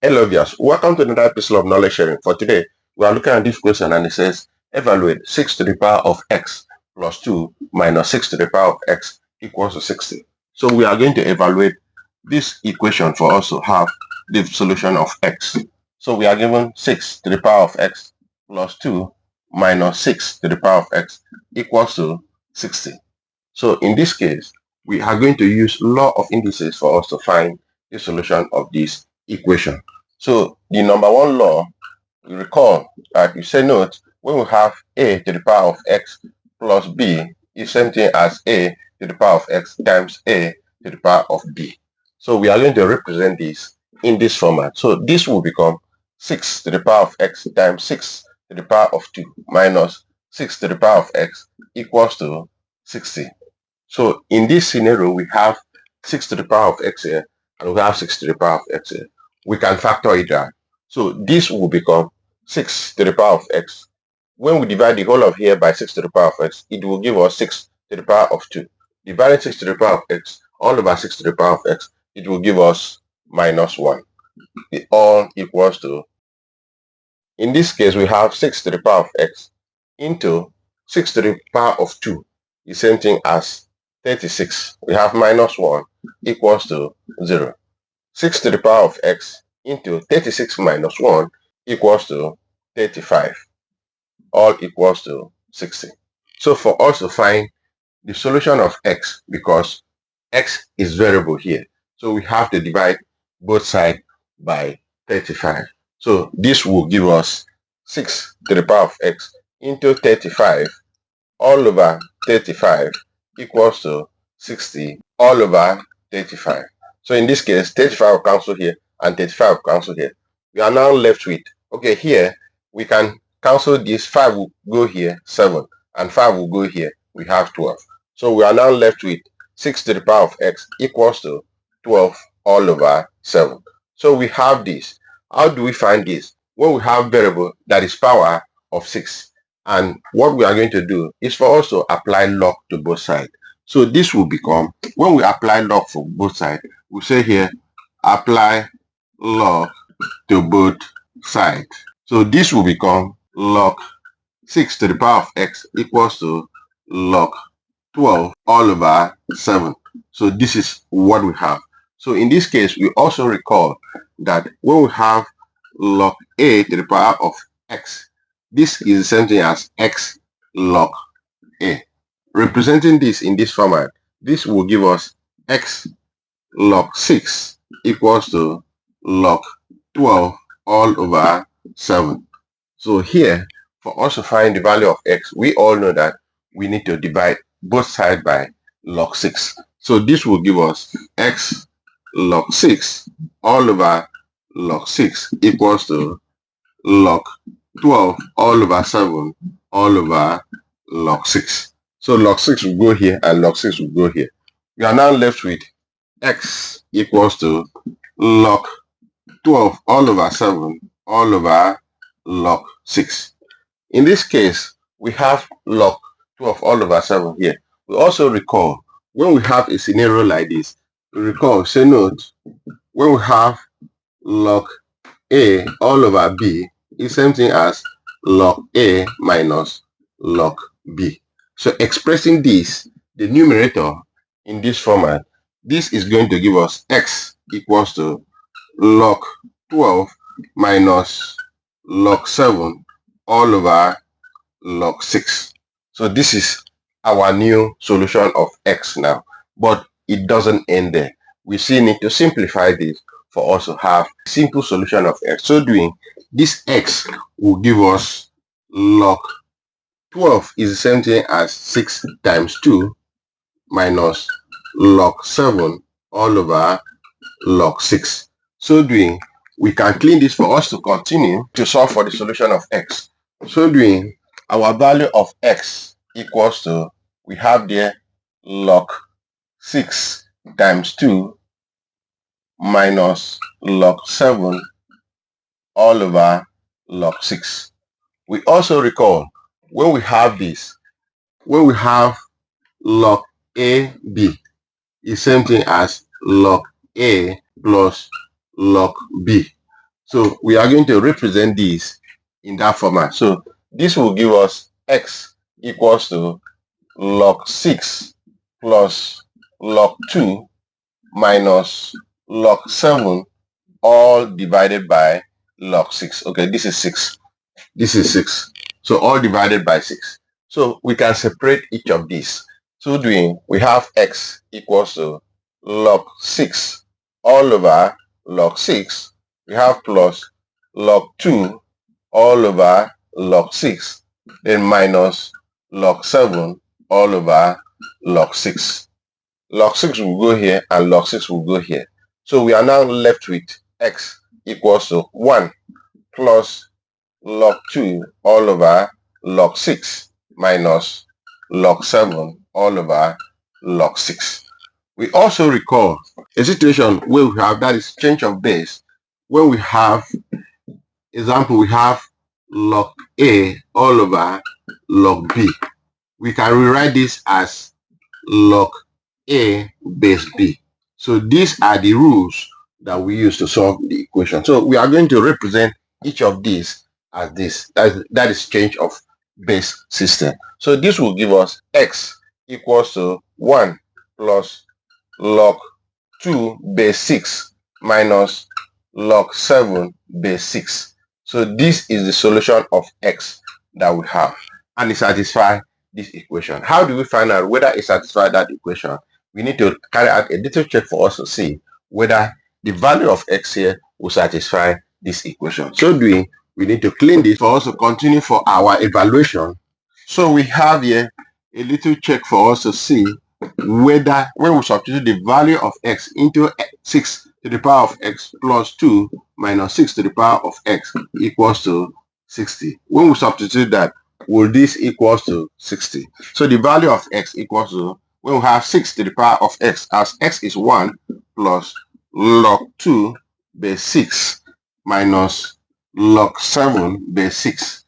Hello viewers, welcome to another episode of knowledge sharing. For today, we are looking at this question and it says, evaluate 6 to the power of x plus 2 minus 6 to the power of x equals to 60. So we are going to evaluate this equation for us to have the solution of x. So we are given 6 to the power of x plus 2 minus 6 to the power of x equals to 60. So in this case, we are going to use law of indices for us to find the solution of this equation. So the number one law, you recall that you say note when we have a to the power of x plus b is same thing as a to the power of x times a to the power of b. So we are going to represent this in this format. So this will become 6 to the power of x times 6 to the power of 2 minus 6 to the power of x equals to 60. So in this scenario, we have 6 to the power of x here, and we have 6 to the power of x here. We can factor it out. So this will become 6 to the power of x. When we divide the whole of here by 6 to the power of x, it will give us 6 to the power of 2. Dividing 6 to the power of x, all over 6 to the power of x, it will give us minus 1. It all equals to, in this case, we have 6 to the power of x into 6 to the power of 2, the same thing as 36. We have minus 1 equals to 0. 6 to the power of x into 36 minus 1 equals to 35. All equals to 60. So for us to find the solution of x, because x is variable here, so we have to divide both sides by 35. So this will give us 6 to the power of x into 35 all over 35 equals to 60 all over 35. So in this case, 35 will cancel here and 35 will cancel here. We are now left with, okay, here we can cancel this. 5 will go here, 7, and 5 will go here. We have 12. So we are now left with 6 to the power of x equals to 12 all over 7. So we have this. How do we find this? When we have variable that is power of 6. And what we are going to do is for us to apply log to both sides. So this will become, when we apply log for both sides, we say here, apply log to both sides. So this will become log 6 to the power of x equals to log 12 all over 7. So this is what we have. So in this case, we also recall that when we have log a to the power of x, this is the same thing as x log a. Representing this in this format, this will give us x log 6 equals to log 12 all over 7. So here, for us to find the value of x, we all know that we need to divide both sides by log 6. So this will give us x log 6 all over log 6 equals to log 12 all over 7 all over log 6. So log 6 will go here and log 6 will go here. We are now left with x equals to log 12 all over 7 all over log 6. In this case, we have log 12 all over 7 here. We also recall, when we have a scenario like this, we recall, say note, when we have log a all over b is same thing as log a minus log b. So expressing this, the numerator in this format, this is going to give us x equals to log 12 minus log 7 all over log 6. So this is our new solution of x now, but it doesn't end there. We still need to simplify this for us to have a simple solution of x. So doing, this x will give us log 12 is the same thing as 6 times 2 minus log 7 all over log 6. So doing, we can clean this for us to continue to solve for the solution of x. So doing, our value of x equals to, we have there log 6 times 2 minus log 7 all over log 6. We also recall, when we have this, when we have log AB is same thing as log A plus log B. So we are going to represent this in that format. So this will give us x equals to log 6 plus log 2 minus log 7 all divided by log 6. Okay, this is 6. This is 6. So all divided by 6. So we can separate each of these. So doing, we have x equals to log 6 all over log 6. We have plus log 2 all over log 6. Then minus log 7 all over log 6. Log 6 will go here and log 6 will go here. So we are now left with x equals to 1 plus log 2 all over log 6 minus log 7 all over log 6. We also recall a situation where we have, that is change of base, when we have, example, we have log A all over log B. We can rewrite this as log A base B. So these are the rules that we use to solve the equation. So we are going to represent each of these as this. That is change of base system. So this will give us x equals to 1 plus log 2 base 6 minus log 7 base 6. So this is the solution of x that we have, and it satisfies this equation. How do we find out whether it satisfies that equation? We need to carry out a little check for us to see whether the value of x here will satisfy this equation. So doing, we need to clean this for us to continue for our evaluation. So we have here a little check for us to see whether, when we substitute the value of x into 6 to the power of x plus 2 minus 6 to the power of x equals to 60. When we substitute that, will this equals to 60? So the value of x equals to, when we have 6 to the power of x, as x is 1 plus log 2 base 6 minus log 7 base 6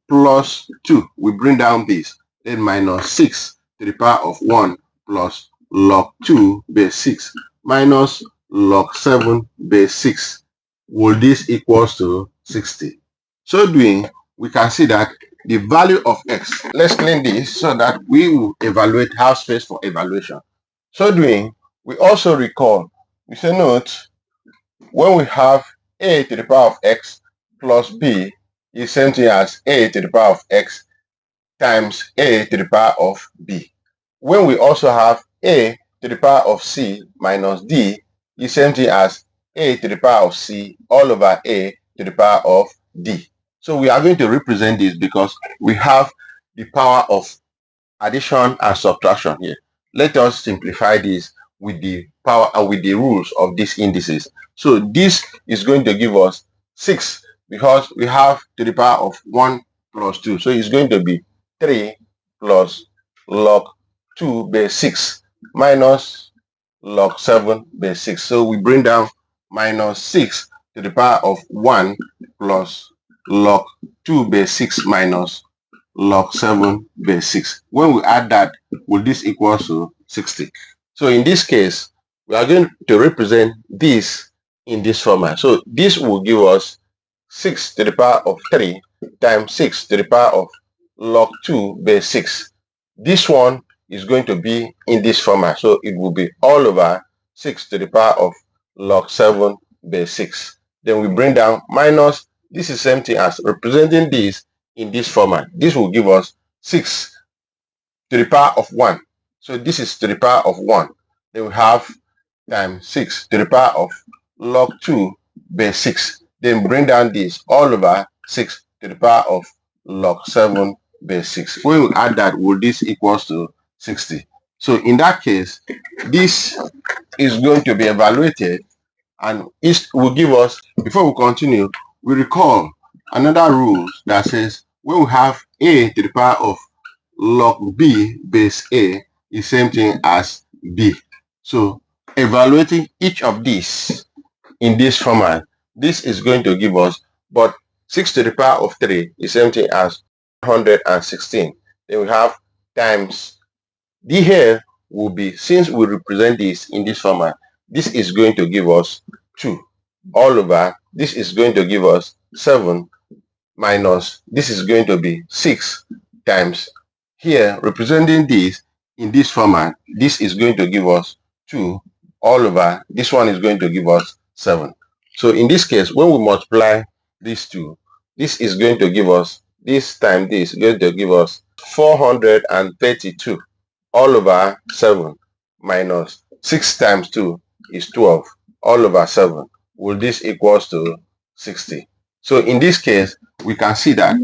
plus 2. We bring down this, then minus 6 to the power of 1 plus log 2 base 6 minus log 7 base 6. Will this equals to 60? So doing, we can see that the value of x, let's clean this so that we will evaluate, have space for evaluation. So doing, we also recall, we say note, when we have a to the power of x plus b is same thing as a to the power of x times a to the power of b. When we also have a to the power of c minus d is same thing as a to the power of c all over a to the power of d. So we are going to represent this because we have the power of addition and subtraction here. Let us simplify this with the power and with the rules of these indices. So this is going to give us 6 because we have to the power of 1 plus 2. So it's going to be 3 plus log 2 base 6 minus log 7 base 6. So we bring down minus 6 to the power of 1 plus log 2 base 6 minus log 7 base 6. When we add that, will this equal to 60? So in this case, we are going to represent this in this format. So this will give us 6 to the power of 3 times 6 to the power of log 2 base 6. This one is going to be in this format. So it will be all over 6 to the power of log 7 base 6. Then we bring down minus, this is same thing as representing this in this format. This will give us 6 to the power of 1. So this is to the power of 1. Then we have times 6 to the power of log 2 base 6. Then bring down this all over 6 to the power of log 7 base 6. When we add that, will this equals to 60? So in that case, this is going to be evaluated and it will give us, before we continue, we recall another rule that says when we have a to the power of log b base a is same thing as b. So evaluating each of these in this format, this is going to give us, but 6 to the power of 3 is same thing as 116. Then we have times d here will be, since we represent this in this format, this is going to give us 2. all over, this is going to give us 7 minus, this is going to be 6 times, here representing this in this format, this is going to give us 2 all over, this one is going to give us 7. So in this case, when we multiply these two, this is going to give us, this time this is going to give us 432 all over 7 minus 6 times 2 is 12 all over 7. Will this equals to 60? So in this case, we can see that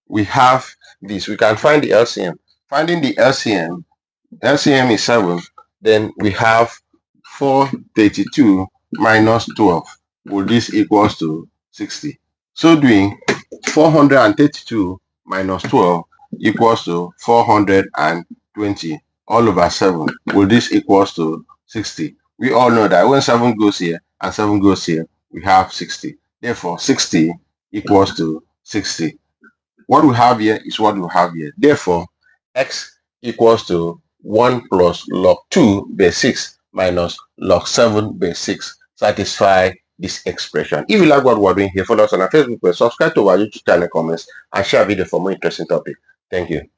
we have this. We can find the LCM. Finding the LCM is 7. Then we have 432 minus 12. Will this equals to 60? So doing, 432 minus 12 equals to 420 all over 7. Will this equals to 60? We all know that when 7 goes here and 7 goes here, we have 60. Therefore, 60 equals to 60. What we have here is what we have here. Therefore, x equals to 1 plus log 2 base 6 minus log 7 base 6. Satisfy this expression. If you like what we're doing here, follow us on our Facebook page, subscribe to our YouTube channel, comments, and share video for more interesting topics. Thank you.